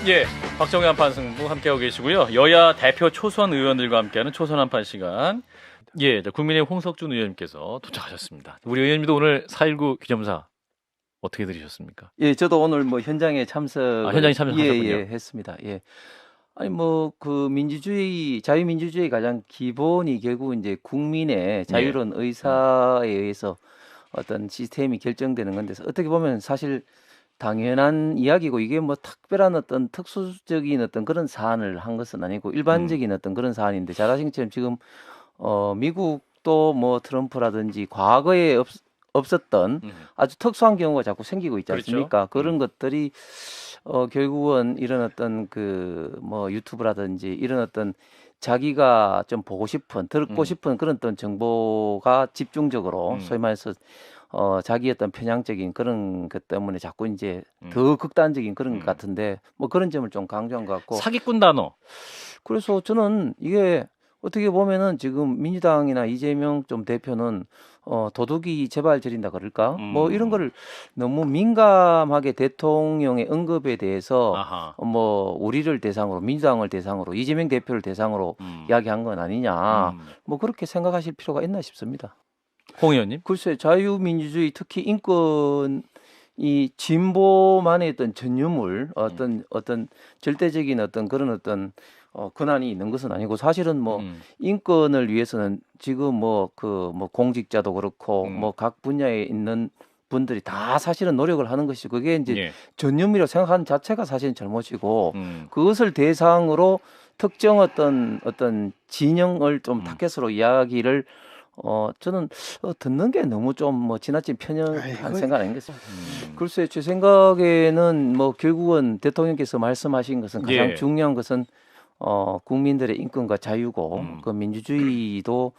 예, 박정희 한판 승부 함께하고 계시고요. 여야 대표 초선 의원들과 함께하는 초선 한판 시간. 예, 국민의힘 홍석준 의원님께서 도착하셨습니다. 우리 의원님도 오늘 4.19 기념사 어떻게 들으셨습니까? 예, 저도 오늘 뭐 현장에 참석 현장에 참석하셨군요. 예, 했습니다. 예. 아니 뭐 그 민주주의, 자유민주주의 가장 기본이 결국 이제 국민의 자유로운 의사에 의해서 어떤 시스템이 결정되는 건데 어떻게 보면 사실 당연한 이야기고 이게 뭐 특별한 어떤 특수적인 어떤 그런 사안을 한 것은 아니고 일반적인 어떤 그런 사안인데 잘 아신 것처럼 지금 미국도 뭐 트럼프라든지 과거에 없었던 아주 특수한 경우가 자꾸 생기고 있지 그렇죠. 않습니까? 그런 것들이 결국은 이런 어떤 그 뭐 유튜브라든지 이런 어떤 자기가 좀 보고 싶은 듣고 싶은 그런 어떤 정보가 집중적으로 소위 말해서 자기 어떤 편향적인 그런 것 때문에 자꾸 이제 더 극단적인 그런 것 같은데 뭐 그런 점을 좀 강조한 것 같고 사기꾼 단어. 그래서 저는 이게 어떻게 보면은 지금 민주당이나 이재명 좀 대표는 도둑이 제발 저린다 그럴까? 뭐 이런 거를 너무 민감하게 대통령의 언급에 대해서 아하. 뭐 우리를 대상으로 민주당을 대상으로 이재명 대표를 대상으로 이야기한 건 아니냐. 뭐 그렇게 생각하실 필요가 있나 싶습니다. 홍 의원님. 글쎄 자유민주주의 특히 인권 이 진보만의 어떤 전유물 어떤 절대적인 어떤 그런 어떤 권한이 있는 것은 아니고 사실은 뭐 인권을 위해서는 지금 뭐 공직자도 그렇고 뭐 각 분야에 있는 분들이 다 사실은 노력을 하는 것이고 그게 이제 전유물이라고 생각하는 자체가 사실은 잘못이고 그것을 대상으로 특정 어떤 진영을 좀 타겟으로 이야기를 저는 듣는 게 너무 좀 뭐 지나친 편협한 생각 아니겠습니까? 글쎄 제 생각에는 뭐 결국은 대통령께서 말씀하신 것은 가장 중요한 것은 국민들의 인권과 자유고 그 민주주의도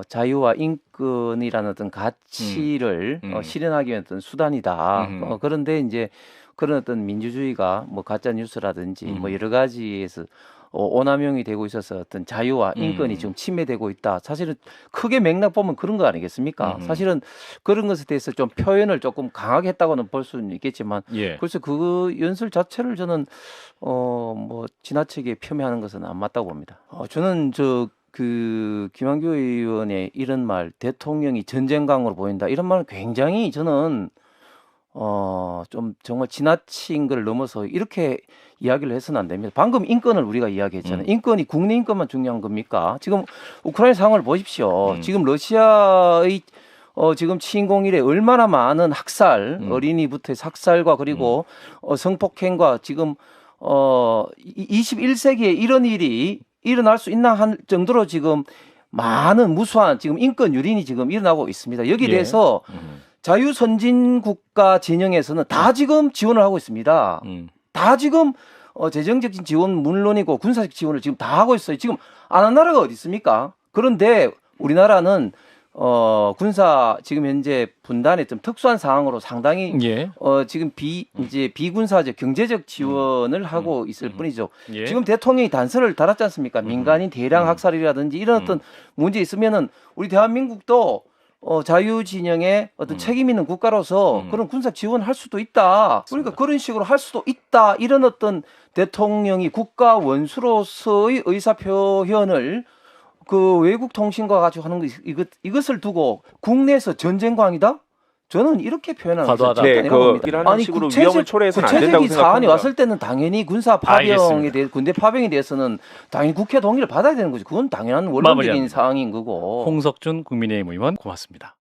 자유와 인권이라는 어떤 가치를 실현하기 위한 어떤 수단이다. 그런데 이제 그런 어떤 민주주의가 뭐 가짜 뉴스라든지 뭐 여러 가지에서 오남용이 되고 있어서 어떤 자유와 인권이 지금 침해되고 있다. 사실은 크게 맥락 보면 그런 거 아니겠습니까? 사실은 그런 것에 대해서 좀 표현을 조금 강하게 했다고는 볼 수는 있겠지만, 그래서 그 연설 자체를 저는 뭐 지나치게 폄훼하는 것은 안 맞다고 봅니다. 저는 그 김한규 의원의 이런 말, 대통령이 전쟁강으로 보인다. 이런 말은 굉장히 저는 좀 정말 지나친 걸 넘어서 이렇게 이야기를 해서는 안 됩니다. 방금 인권을 우리가 이야기했잖아요. 인권이 국내 인권만 중요한 겁니까? 지금 우크라이나 상황을 보십시오. 지금 러시아의 지금 침공일에 얼마나 많은 학살, 어린이부터의 학살과 그리고 성폭행과 지금 21세기에 이런 일이 일어날 수 있나 할 정도로 지금 많은 무수한 지금 인권 유린이 지금 일어나고 있습니다. 여기에 대해서 자유선진국가 진영에서는 다 지금 지원을 하고 있습니다. 다 지금 재정적인 지원 물론이고 군사적 지원을 지금 다 하고 있어요. 지금 안 한 나라가 어디 있습니까? 그런데 우리나라는 군사 지금 현재 분단의 좀 특수한 상황으로 상당히 지금 이제 비군사적 경제적 지원을 하고 있을 뿐이죠. 지금 대통령이 단서를 달았지 않습니까? 민간인 대량 학살이라든지 이런 어떤 문제 있으면은 우리 대한민국도 자유 진영의 어떤 책임 있는 국가로서 그런 군사 지원할 수도 있다. 그러니까 그런 식으로 할 수도 있다. 이런 어떤 대통령이 국가 원수로서의 의사 표현을 그 외국 통신과 가지고 하는 이것을 두고 국내에서 전쟁광이다? 저는 이렇게 표현하는 것을 이런 식으로 위험을 초래해서는 안 된다고 구체적인 사안이 생각합니다. 왔을 때는 당연히 군사 파병에 대해 군대 파병에 대해서는 당연히 국회 동의를 받아야 되는 거죠. 그건 당연한 원론적인 사항인 거고. 홍석준 국민의힘 의원 고맙습니다.